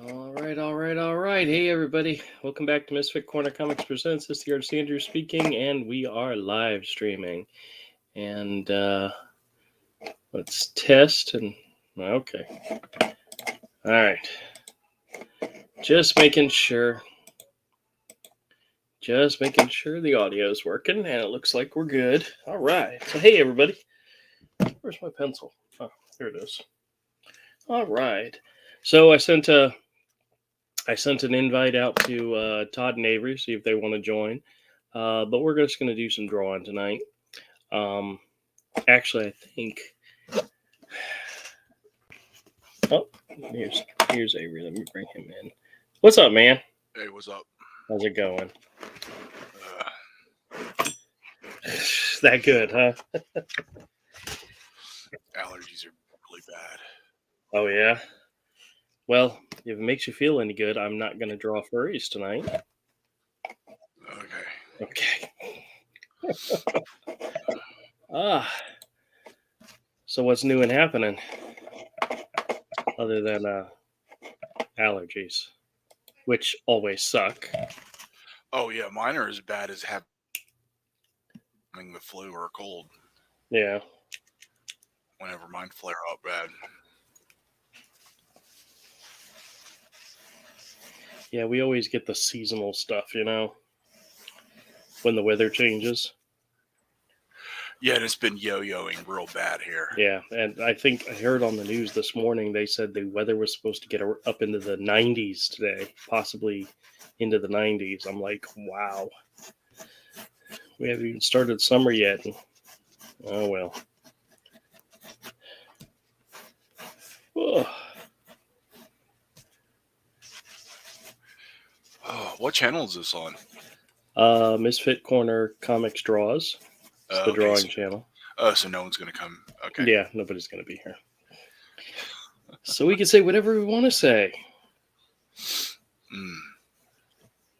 All right. Hey, everybody. Welcome back to Misfit Corner Comics Presents. This is the artist Andrew speaking, and we are live streaming. And let's test. And okay. All right. Just making sure. The audio is working, and it looks like we're good. All right. So, hey, everybody. Where's my pencil? Oh, here it is. All right. So I sent an invite out to Todd and Avery, see if they want to join. But we're just going to do some drawing tonight. Actually, I think. Oh, here's Avery. Let me bring him in. What's up, man? Hey, what's up? How's it going? That good, huh? Allergies are really bad. Oh yeah. Well, if it makes you feel any good, I'm not going to draw furries tonight. Okay. So what's new and happening? Other than allergies, which always suck. Oh yeah, mine are as bad as having the flu or a cold. Yeah. Whenever mine flare up bad. Yeah, we always get the seasonal stuff, when the weather changes. Yeah, and it's been yo-yoing real bad here. Yeah, and I think I heard on the news this morning they said the weather was supposed to get up into the 90s today, possibly into the 90s. I'm like, wow. We haven't even started summer yet. Oh, well. Oh. Oh, what channel is this on? Misfit Corner Comics Draws. It's the drawing channel. Oh, so no one's going to come. Okay. Yeah, nobody's going to be here. So we can say whatever we want to say.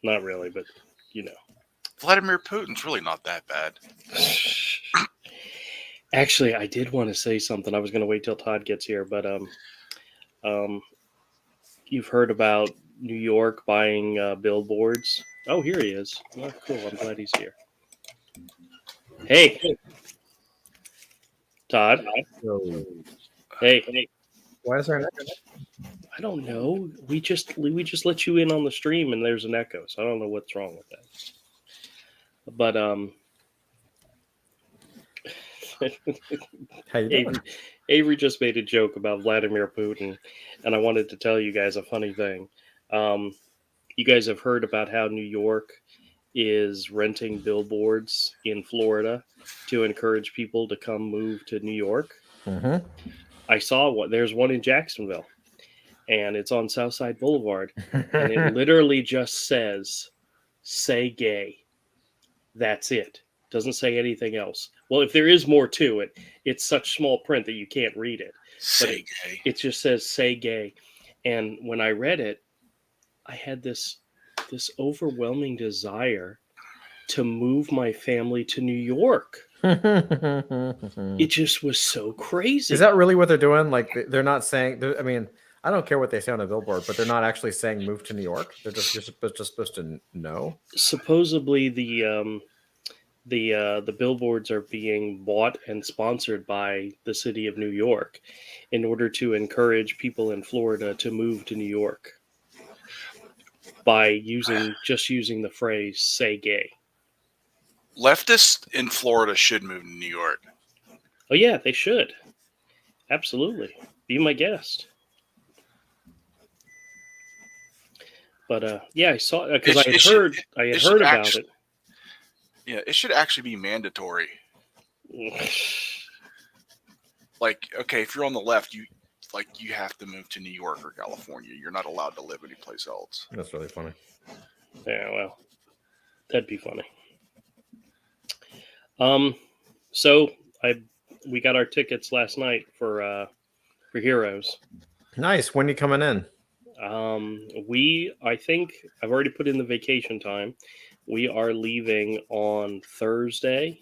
Not really, but Vladimir Putin's really not that bad. Actually, I did want to say something. I was going to wait till Todd gets here, but you've heard about New York buying billboards. Oh, here he is. Oh, cool. I'm glad he's here. Hey, Todd. Hey. Why is there an echo? I don't know. We just let you in on the stream, and there's an echo. So I don't know what's wrong with that. But How you doing? Avery just made a joke about Vladimir Putin, and I wanted to tell you guys a funny thing. You guys have heard about how New York is renting billboards in Florida to encourage people to come move to New York. Mm-hmm. I saw one. There's one in Jacksonville, and it's on Southside Boulevard, and it literally just says, "Say gay." That's it. Doesn't say anything else. Well, if there is more to it, it's such small print that you can't read it. Say gay. It just says "Say gay," and when I read it, I had this overwhelming desire to move my family to New York. It just was so crazy. Is that really what they're doing? Like they're not saying. I mean, I don't care what they say on a billboard, but they're not actually saying "move to New York." They're just supposed to know. Supposedly, the billboards are being bought and sponsored by the city of New York in order to encourage people in Florida to move to New York by using the phrase "say gay." Leftists in Florida should move to New York. Oh yeah, they should. Absolutely. Be my guest. But yeah, I saw it because I had heard about it. Yeah, it should actually be mandatory. Like, okay, if you're on the left, you have to move to New York or California. You're not allowed to live anyplace else. That's really funny. Yeah, well, that'd be funny. So we got our tickets last night for Heroes. Nice. When are you coming in? I think I've already put in the vacation time. We are leaving on Thursday,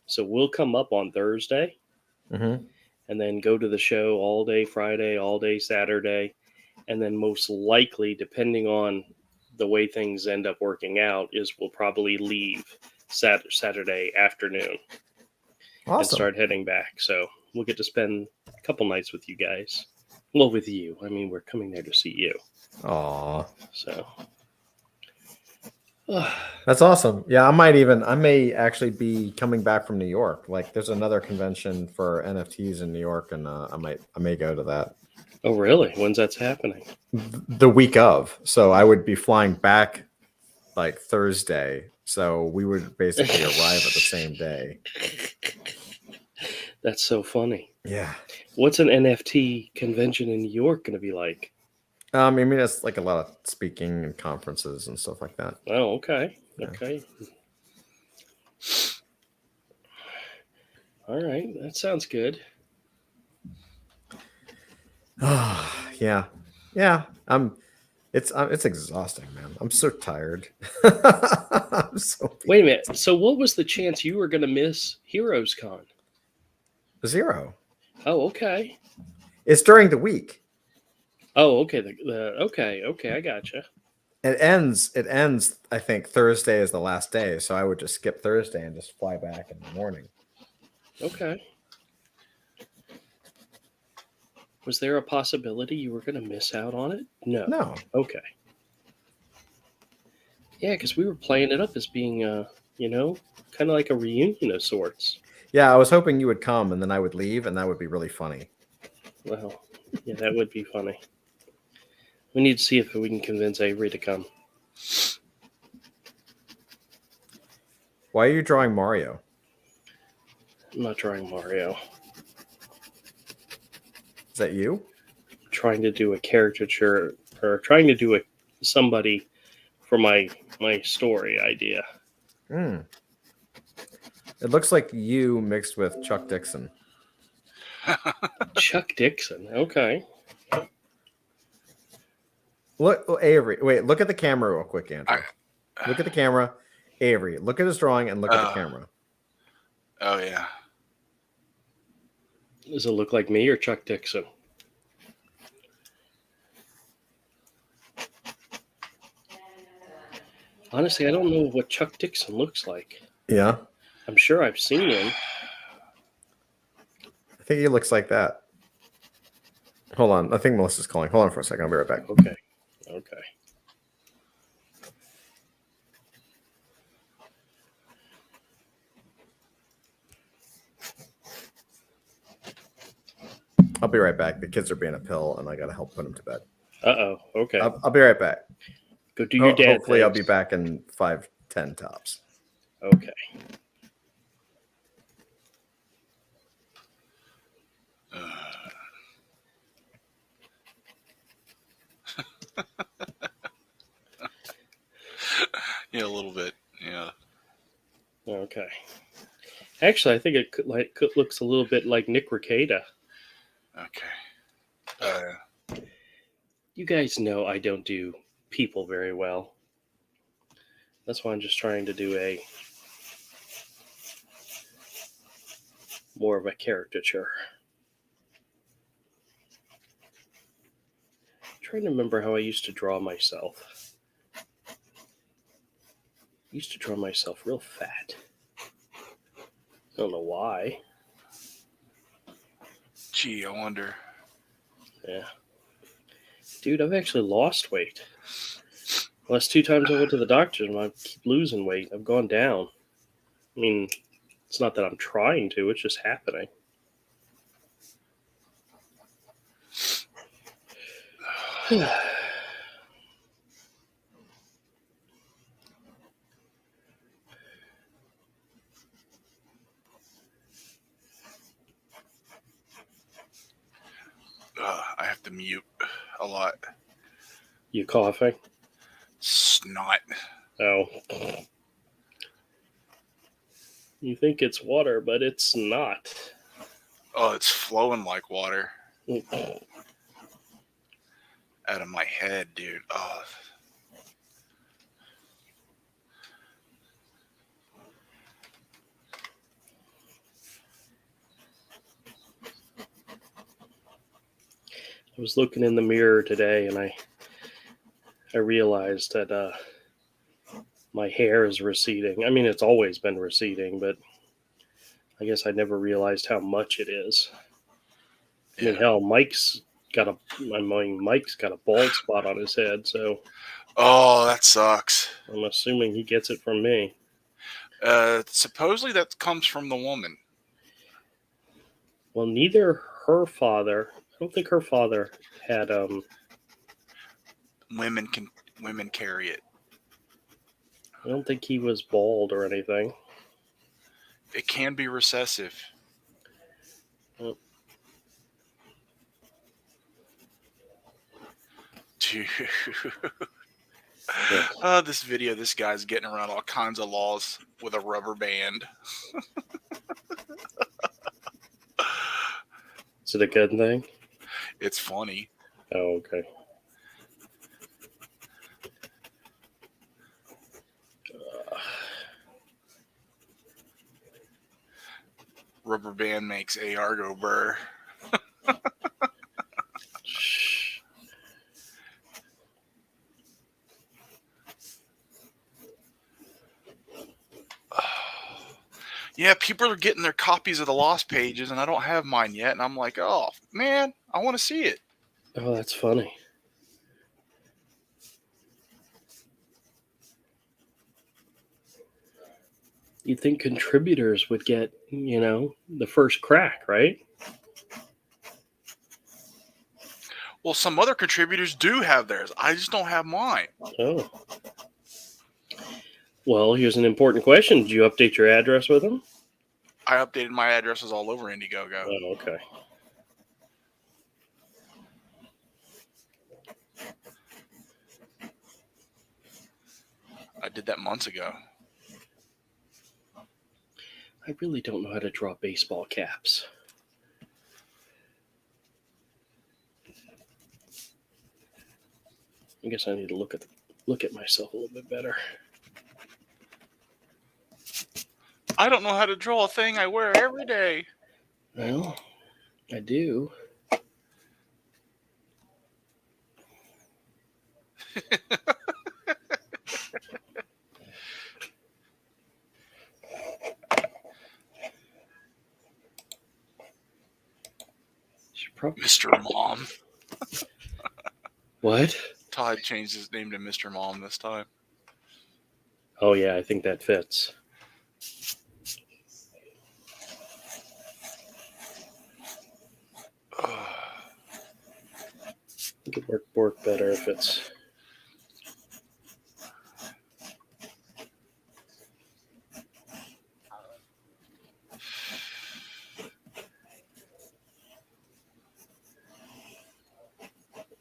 so we'll come up on Thursday, Mm-hmm. and then go to the show all day Friday, all day Saturday, and then most likely, depending on the way things end up working out, is we'll probably leave Saturday afternoon and Awesome. start heading back. So we'll get to spend a couple nights with you guys. Well, with you. I mean, we're coming there to see you. Aw. So That's awesome. Yeah, I may actually be coming back from New York. Like there's another convention for NFTs in New York, and I may go to that oh, really? When's that's happening? the week of. So I would be flying back like Thursday. So we would basically arrive at the same day. That's so funny. Yeah. What's an NFT convention in New York going to be like? I mean, it's like a lot of speaking and conferences and stuff like that. Oh, okay. Yeah. Okay. All right. That sounds good. Yeah. Yeah. It's exhausting, man. I'm so tired. I'm so Wait a minute. So, what was the chance you were going to miss Heroes Con? zero. Oh, okay. It's during the week. Oh, okay. Okay. I gotcha. It ends, I think Thursday is the last day. So I would just skip Thursday and just fly back in the morning. Okay. Was there a possibility you were going to miss out on it? No. No. Okay. Yeah, because we were playing it up as being, kind of like a reunion of sorts. Yeah, I was hoping you would come and then I would leave, and that would be really funny. Well, yeah, that would be funny. We need to see if we can convince Avery to come. Why are you drawing Mario? I'm not drawing Mario. Is that you? I'm trying to do a caricature, or trying to do somebody for my story idea. Mm. It looks like you mixed with Chuck Dixon. Chuck Dixon. Okay. Look, Avery. Wait, look at the camera real quick, Andrew. Look at the camera. Avery, look at his drawing and look at the camera. Oh, yeah. Does it look like me or Chuck Dixon? Honestly, I don't know what Chuck Dixon looks like. Yeah. I'm sure I've seen him. I think he looks like that. Hold on. I think Melissa's calling. Hold on for a second. I'll be right back. Okay. I'll be right back. The kids are being a pill, and I got to help put them to bed. Uh-oh. Okay. I'll be right back. Go do your dad Hopefully, things. I'll be back in 5-10 tops. Okay. Yeah, a little bit. Yeah. Okay. Actually, I think it looks a little bit like Nick Rekieta. Okay. You guys know I don't do people very well. That's why I'm just trying to do more of a caricature. I'm trying to remember how I used to draw myself. I used to draw myself real fat. I don't know why. Gee, I wonder. Yeah. Dude, I've actually lost weight. Last 2 times I went to the doctor and I keep losing weight. I've gone down. I mean, it's not that I'm trying to, it's just happening. I have to mute a lot. You coughing? Snot. Oh. You think it's water, but it's not. Oh, it's flowing like water out of my head, dude. Oh. I was looking in the mirror today, and I realized that my hair is receding. I mean, it's always been receding, but I guess I never realized how much it is. I mean, Yeah. hell, Mike's got a bald spot on his head, so Oh, that sucks. I'm assuming he gets it from me. Supposedly that comes from the woman. Well, neither her father. I don't think her father had. Women carry it. I don't think he was bald or anything. It can be recessive. Oh. Dude. Yeah. This video, this guy's getting around all kinds of laws with a rubber band. Is it a good thing? It's funny. Oh, okay. Rubber band makes AR go burr. Yeah, people are getting their copies of the Lost Pages, and I don't have mine yet. And I'm like, oh, man, I want to see it. Oh, that's funny. You'd think contributors would get, the first crack, right? Well, some other contributors do have theirs. I just don't have mine. Oh. Well, here's an important question. Did you update your address with them? I updated my addresses all over Indiegogo. Oh, okay. I did that months ago. I really don't know how to draw baseball caps. I guess I need to look at myself a little bit better. I don't know how to draw a thing I wear every day. Well, I do. Mr. Mom. What? Todd changed his name to Mr. Mom this time. Oh, yeah, I think that fits. It could work better if it's...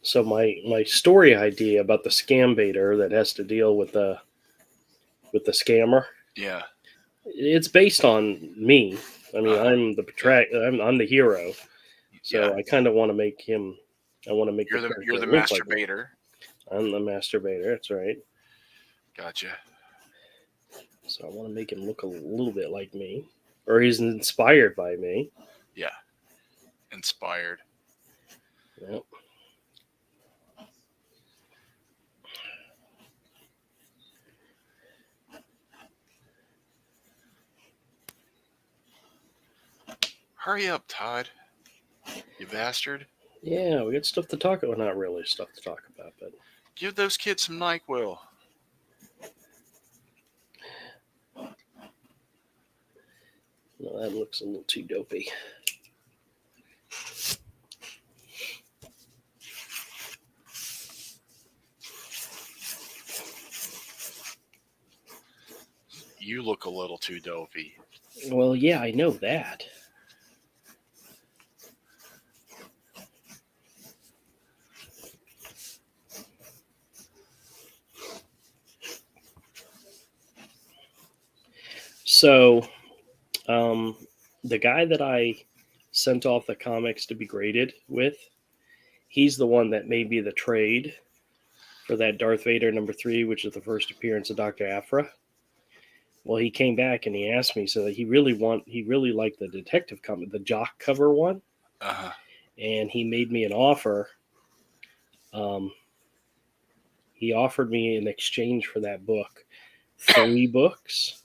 So my story idea about the scam baiter that has to deal with the scammer. Yeah. It's based on me. I mean, I'm the I'm the hero. So Yeah. I kind of want to make him. I want to make You're the character look masturbator. Like I'm the masturbator. That's right. Gotcha. So I want to make him look a little bit like me, or he's inspired by me. Yeah. Inspired. Yep. Hurry up, Todd. You bastard. Yeah, we got stuff to talk about. Well, not really stuff to talk about, but Give those kids some NyQuil. no, that looks a little too dopey. You look a little too dopey. Well, yeah, I know that. So, the guy that I sent off the comics to be graded with, he's the one that made me the trade for that Darth Vader #3, which is the first appearance of Dr. Aphra. Well, he came back and he asked me, so that he really liked the detective comic, the jock cover one, Uh-huh. and he made me an offer Um, he offered me in exchange for that book 3 books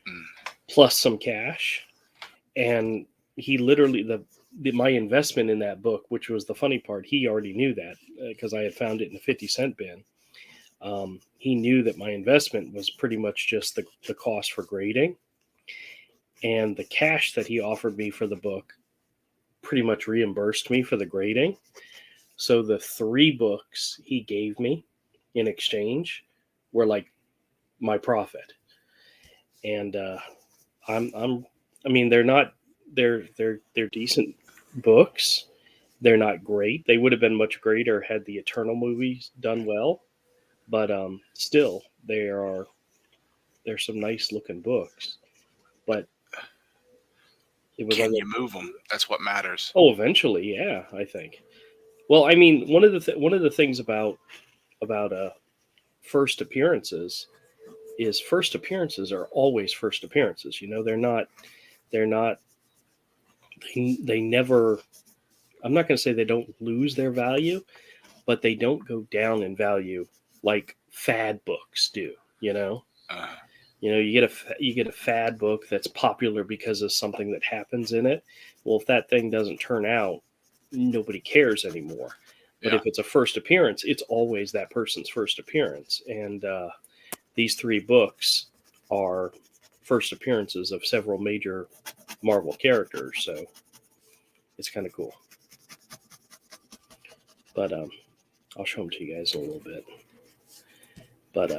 Mm. plus some cash, and he literally my investment in that book, which was the funny part, he already knew that because I had found it in a 50-cent bin. He knew that my investment was pretty much just the cost for grading, and the cash that he offered me for the book pretty much reimbursed me for the grading. So the 3 books he gave me in exchange were like my profit. And I mean, they're decent books. They're not great. They would have been much greater had the Eternal movies done well, but still, they're some nice looking books. But it was Can on you move them? That's what matters. eventually, yeah, I think. Well, I mean, one of the things about first appearances is first appearances are always first appearances. You know, they're not they never. I'm not going to say they don't lose their value, but they don't go down in value like fad books do. Uh, You get a fad book that's popular because of something that happens in it. Well, if that thing doesn't turn out, nobody cares anymore. But yeah. if it's a first appearance, it's always that person's first appearance. And these 3 books are first appearances of several major Marvel characters. So it's kind of cool. But I'll show them to you guys in a little bit. But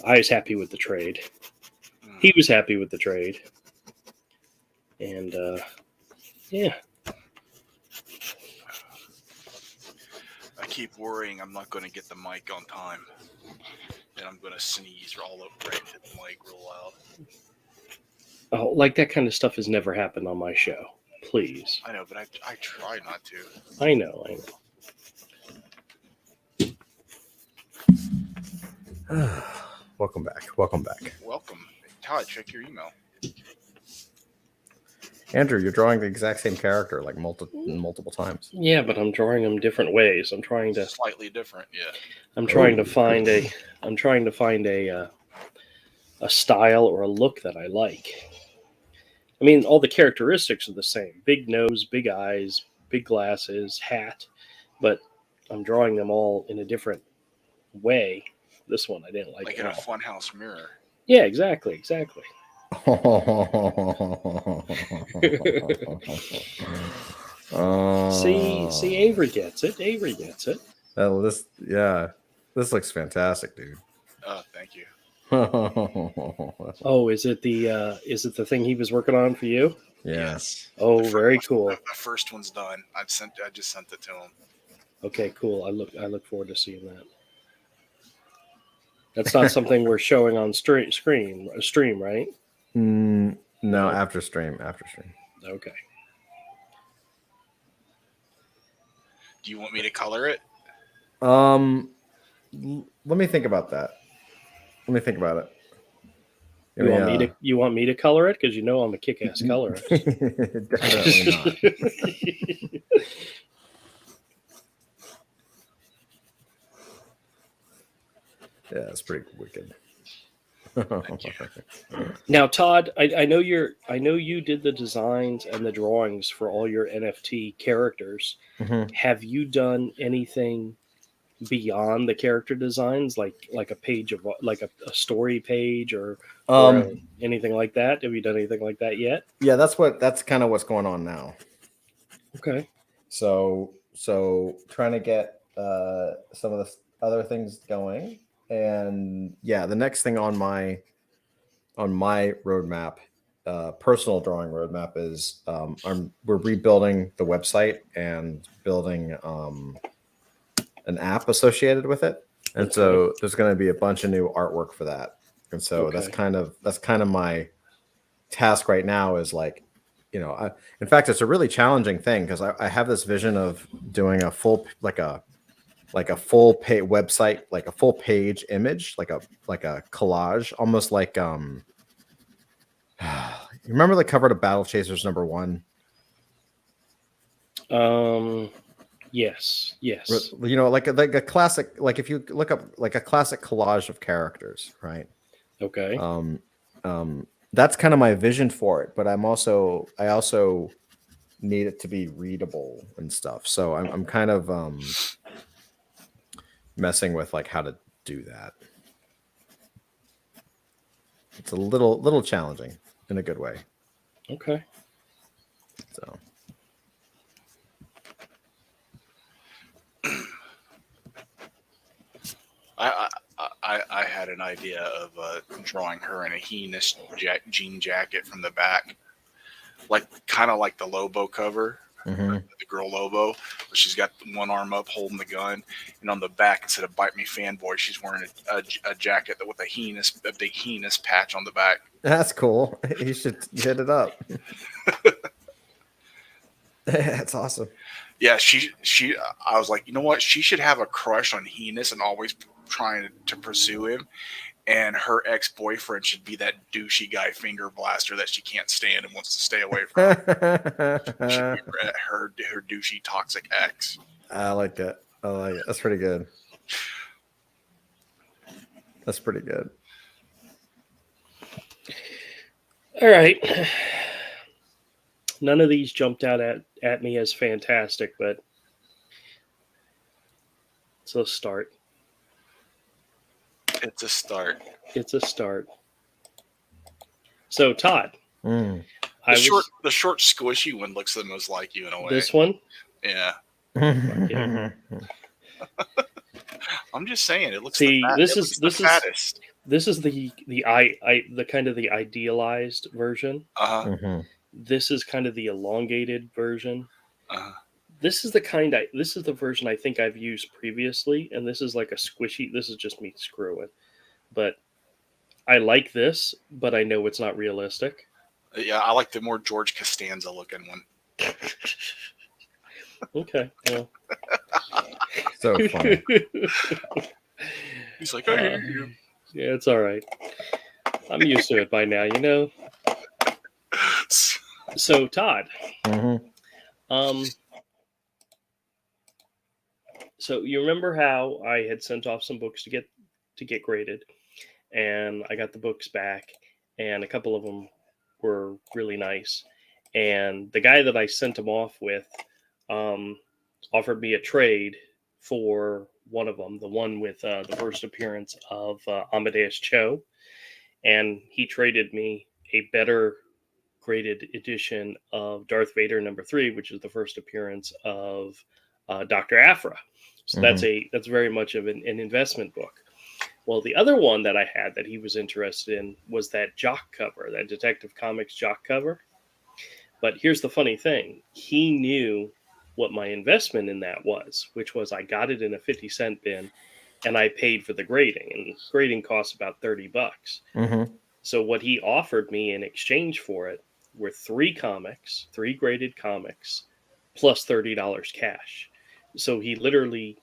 I was happy with the trade. He was happy with the trade. And yeah. I keep worrying I'm not going to get the mic on time. And I'm going to sneeze all over right hit the mic real loud. Oh, like that kind of stuff has never happened on my show. Please. I know, but I try not to. I know. Welcome back. Welcome back. Welcome. Todd, check your email. Andrew, you're drawing the exact same character like multiple times. Yeah, but I'm drawing them different ways. I'm trying to Slightly different, yeah. I'm trying to find a style or a look that I like. I mean, all the characteristics are the same: big nose, big eyes, big glasses, hat. But I'm drawing them all in a different way. This one I didn't like Like at in a all. funhouse mirror. Yeah, exactly. See, Avery gets it. This looks fantastic, dude. Oh, thank you. Oh, is it the thing he was working on for you? Yeah. Yes. Oh, very cool. The first one's done. I just sent it to him. Okay, cool. I look forward to seeing that. That's not something we're showing on stream, right? No, after stream. Okay. Do you want me to color it? Let me think about that. Let me think about it. You want me to color it? Because you know I'm a kick-ass colorist. Definitely not. Yeah, it's pretty wicked. Thank you. Now, Todd, I know you did the designs and the drawings for all your NFT characters. Mm-hmm. Have you done anything beyond the character designs, like a page of like a story page or anything like that? Have you done anything like that yet? Yeah, that's kind of what's going on now. Okay. So trying to get some of the other things going, and yeah, the next thing on my roadmap, personal drawing roadmap, is we're rebuilding the website and building an app associated with it, and so there's going to be a bunch of new artwork for that, and so that's kind of my task right now, is like, in fact, it's a really challenging thing because I have this vision of doing a full full page website, like a full page image, like a collage, almost like you remember the cover to Battle Chasers #1? Yes. You know, like a classic, like if you look up like a classic collage of characters, right? Okay. That's kind of my vision for it, but I also need it to be readable and stuff. So I'm kind of messing with like how to do that. It's a little challenging in a good way. Okay. So I had an idea of drawing her in a heinous jean jacket from the back, like kind of like the Lobo cover, the girl Lobo, where she's got one arm up holding the gun, and on the back instead of "Bite Me, Fanboy," she's wearing a jacket with a big heinous patch on the back. that's cool. You should hit it up. That's awesome. Yeah, she. I was like, you know what? She should have a crush on Heinous and always trying to pursue him. And her ex-boyfriend should be that douchey guy finger blaster that she can't stand and wants to stay away from. Should be her douchey toxic ex. I like that. I like it. That's pretty good. That's pretty good. All right. None of these jumped out at me as fantastic, but it's a start. It's a start. It's a start. So, Todd, Mm. The short, squishy one looks the most like you in a way. This one? Yeah. Yeah. I'm just saying, it looks See, the fattest. This is the kind of the idealized version. Uh-huh. This is kind of the elongated version. Uh-huh. This is the version I think I've used previously, and this is like a squishy. This is just me screwing, but I like this, but I know it's not realistic. Yeah, I like the more George Costanza looking one. Okay, well, So funny. He's like, I hear you. Yeah, it's all right. I'm used to it by now, you know. So, Todd, so you remember how I had sent off some books to get graded, and I got the books back, and a couple of them were really nice, and the guy that I sent them off with offered me a trade for one of them, the one with the first appearance of Amadeus Cho, and he traded me a better graded edition of Darth Vader #3, which is the first appearance of Dr. Aphra. So that's very much of an investment book. Well, the other one that I had that he was interested in was that Jock cover, that Detective Comics Jock cover. But here's the funny thing. He knew what my investment in that was, which was I got it in a 50-cent bin and I paid for the grading. And grading costs about $30. So what he offered me in exchange for it were 3 graded comics, plus $30 cash. So he literally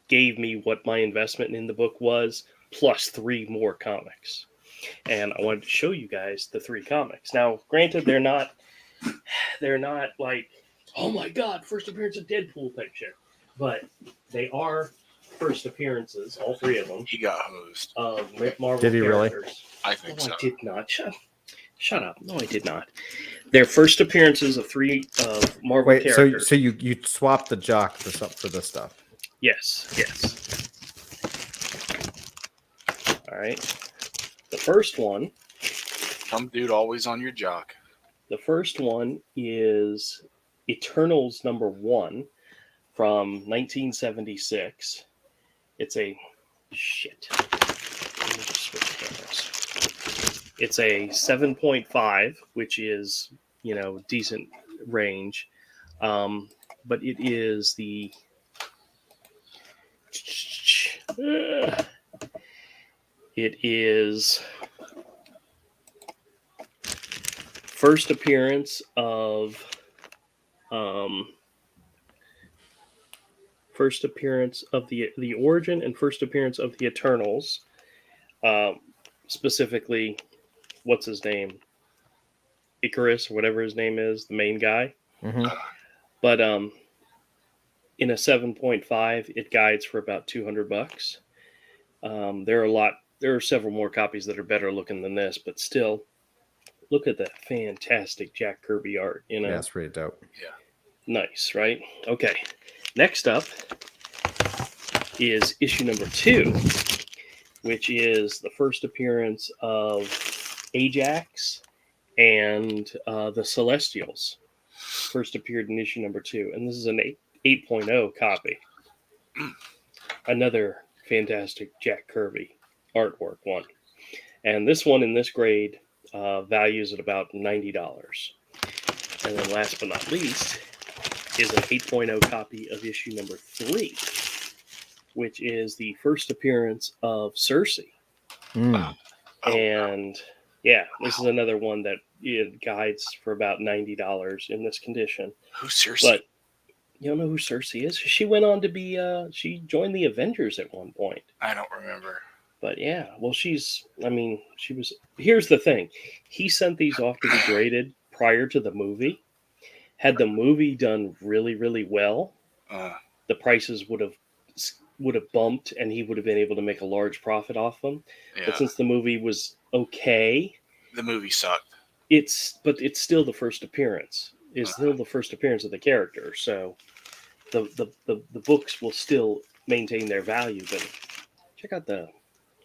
gave me what my investment in the book was, plus 3 more comics. And I wanted to show you guys the 3 comics. Now, granted, they're not like, oh my God, first appearance of Deadpool type shit. But they are first appearances, all 3 of them. He got hosed. Of Marvel Did he really? characters. I think so. I did not. Shut up. No, I did not. They're first appearances of 3 Marvel characters. So you swapped the Jock for this stuff? Yes. All right. The first one. Some dude always on your jock. The first one is Eternals #1 from 1976. It's a shit. Let me just switch cameras. It's a 7.5, which is, decent range. But it is the it is first appearance of the origin and first appearance of the Eternals, specifically, what's his name, Icarus or whatever his name is, the main guy. But in a 7.5, it guides for about $200. There are several more copies that are better looking than this, but still, look at that fantastic Jack Kirby art. Yeah, it's pretty dope. Yeah. Nice, right? Okay. Next up is issue number 2, which is the first appearance of Ajax and the Celestials. First appeared in issue number 2, and this is an 8.0 copy. Another fantastic Jack Kirby artwork one. And this one in this grade values at about $90. And then last but not least is an 8.0 copy of issue number 3, which is the first appearance of Cersei. And yeah, this is another one that it guides for about $90 in this condition. Who's Cersei? But you don't know who Cersei is? She went on to be, she joined the Avengers at one point. I don't remember. But yeah, well, she was, here's the thing. He sent these off to be graded prior to the movie. Had the movie done really, really well, the prices would have bumped and he would have been able to make a large profit off them. Yeah. But since the movie was okay, the movie sucked. It's still the first appearance. It's still the first appearance of the character. So the books will still maintain their value. But check out the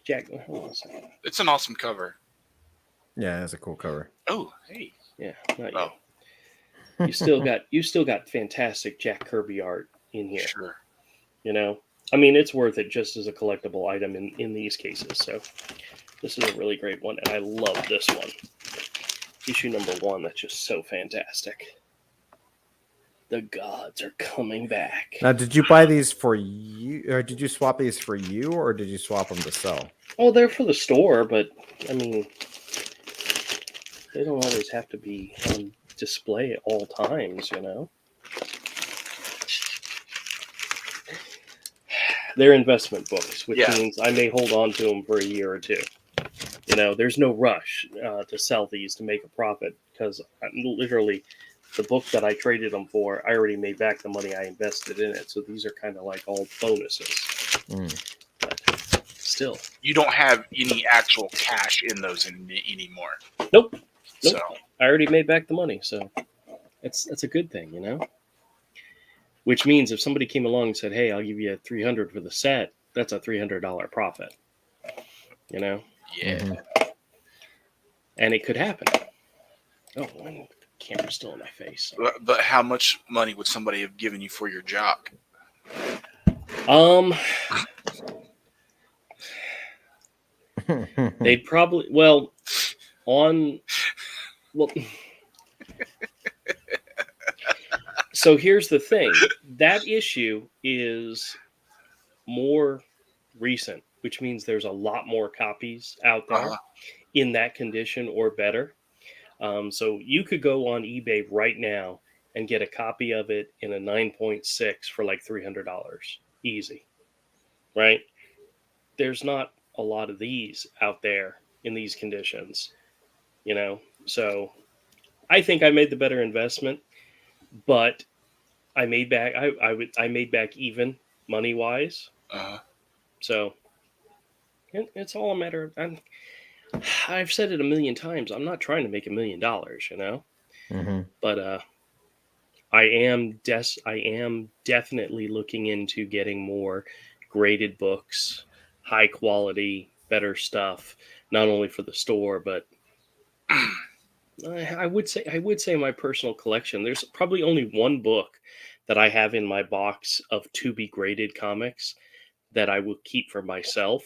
Jack. Hold on a second. It's an awesome cover. Yeah, it's a cool cover. Oh, hey. Yeah, not you. You still got fantastic Jack Kirby art in here. Sure. You know, I mean, it's worth it just as a collectible item in these cases. So this is a really great one, and I love this one. Issue number 1, that's just so fantastic. The gods are coming back. Now, did you buy these for you, or did you swap these for you, or did you swap them to sell? Oh, they're for the store, but I mean, they don't always have to be on display at all times, you know. They're investment books, which means I may hold on to them for a year or two. You know, there's no rush to sell these to make a profit because literally the book that I traded them for, I already made back the money I invested in it. So these are kind of like all bonuses. But still. You don't have any actual cash in those anymore. Nope. So I already made back the money. So that's a good thing, you know? Which means if somebody came along and said, hey, I'll give you $300 for the set, that's a $300 profit. You know? Yeah. And it could happen. Oh, the camera's still in my face. But how much money would somebody have given you for your jock? They'd probably so here's the thing. That issue is more recent, which means there's a lot more copies out there in that condition or better. So you could go on eBay right now and get a copy of it in a 9.6 for like $300. Easy. Right? There's not a lot of these out there in these conditions, you know? So I think I made the better investment, but I made back, I made back even money wise. So it's all a matter of, I've said it a million times. I'm not trying to make $1 million, you know, but I am definitely looking into getting more graded books, high quality, better stuff, not only for the store, but I would say my personal collection. There's probably only one book that I have in my box of to be graded comics that I will keep for myself.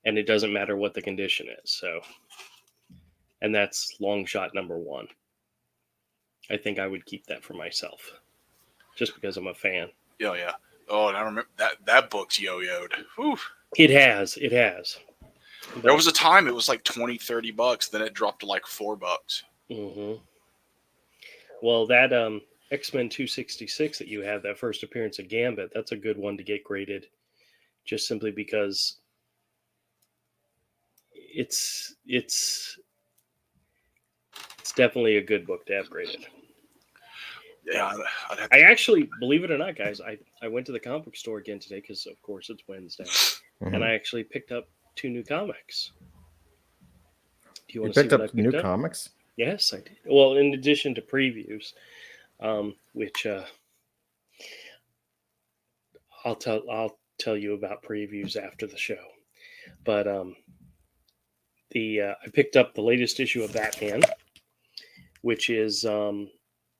And it doesn't matter what the condition is. So, and that's long shot number 1. I think I would keep that for myself just because I'm a fan. Yeah. Oh, and I remember that book's yo-yoed. Whew. It has. But there was a time it was like $20-$30, then it dropped to like $4. Well, that X-Men 266 that you have, that first appearance of Gambit, that's a good one to get graded, just simply because it's definitely a good book to have graded. Yeah, I'd have I to. actually, believe it or not, guys, I went to the comic book store again today because, of course, it's Wednesday, and I actually picked up 2 new comics. Do you You want to see picked what I up new picked up? comics? Yes, I did. Well, in addition to previews, which I'll tell you about previews after the show. But I picked up the latest issue of Batman, which is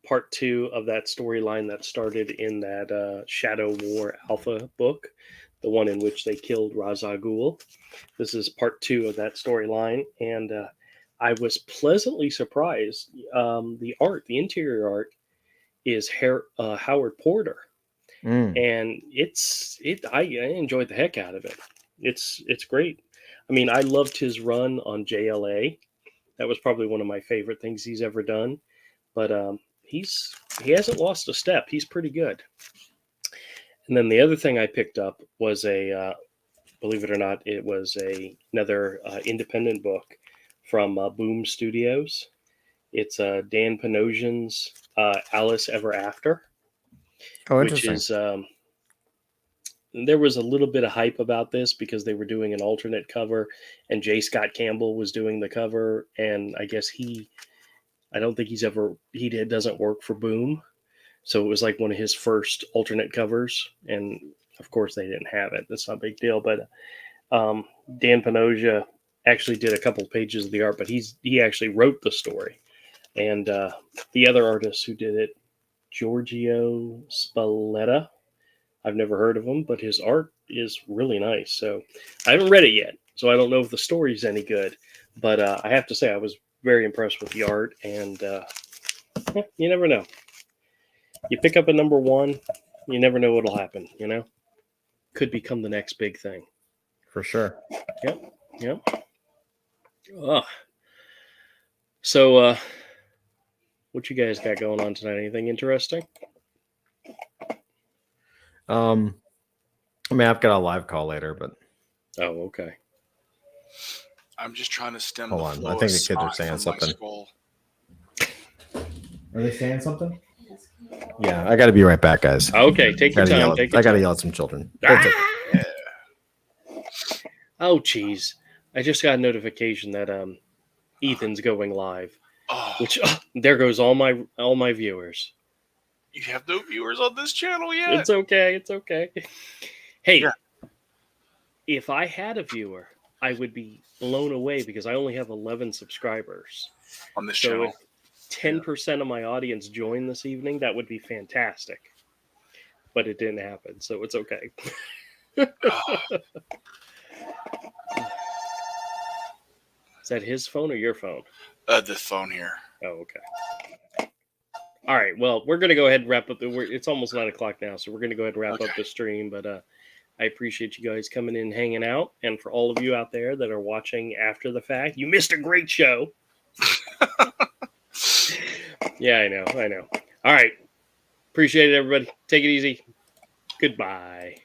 part 2 of that storyline that started in that Shadow War Alpha book, the one in which they killed Ra's al Ghul. This is part 2 of that storyline, and I was pleasantly surprised. The art, the interior art, is Howard Porter, and I enjoyed the heck out of it. It's great. I mean, I loved his run on JLA. That was probably one of my favorite things he's ever done. But he hasn't lost a step. He's pretty good. And then the other thing I picked up was believe it or not, it was another independent book from Boom Studios. It's Dan Panosian's Alice Ever After, Oh, which interesting. is there was a little bit of hype about this because they were doing an alternate cover, and J. Scott Campbell was doing the cover, and I guess I don't think he doesn't work for Boom, so it was like one of his first alternate covers, and of course they didn't have it. That's not a big deal, but Dan Panosia actually did a couple pages of the art, but he actually wrote the story, and the other artist who did it, Giorgio Spalletta. I've never heard of him, but his art is really nice. So I haven't read it yet, so I don't know if the story's any good. But I have to say I was very impressed with the art, and you never know. You pick up a number 1, you never know what'll happen. Could become the next big thing. For sure. Yep. Ugh. So, what you guys got going on tonight? Anything interesting? I mean, I've got a live call later, but Oh, okay. I'm just trying to stem hold the on. flow I think of the kids are snot saying from something. my skull. Are they saying something? Yeah, I got to be right back, guys. Okay, take your time. I got to yell at some children. Ah! Oh, geez. I just got a notification that Ethan's going live. Oh, Which there goes all my viewers. you have no viewers on this channel yet? It's okay. It's okay. Hey, Yeah. if I had a viewer, I would be blown away because I only have 11 subscribers. On this So channel. if 10% of my audience joined this evening, that would be fantastic. But it didn't happen, so it's okay. Oh, Is that his phone or your phone? the phone here. Oh, okay. All right. Well, we're going to go ahead and wrap up. It's almost 9 o'clock now, so we're going to go ahead and wrap up the stream. But I appreciate you guys coming in, hanging out. And for all of you out there that are watching after the fact, you missed a great show. Yeah, I know. All right. Appreciate it, everybody. Take it easy. Goodbye.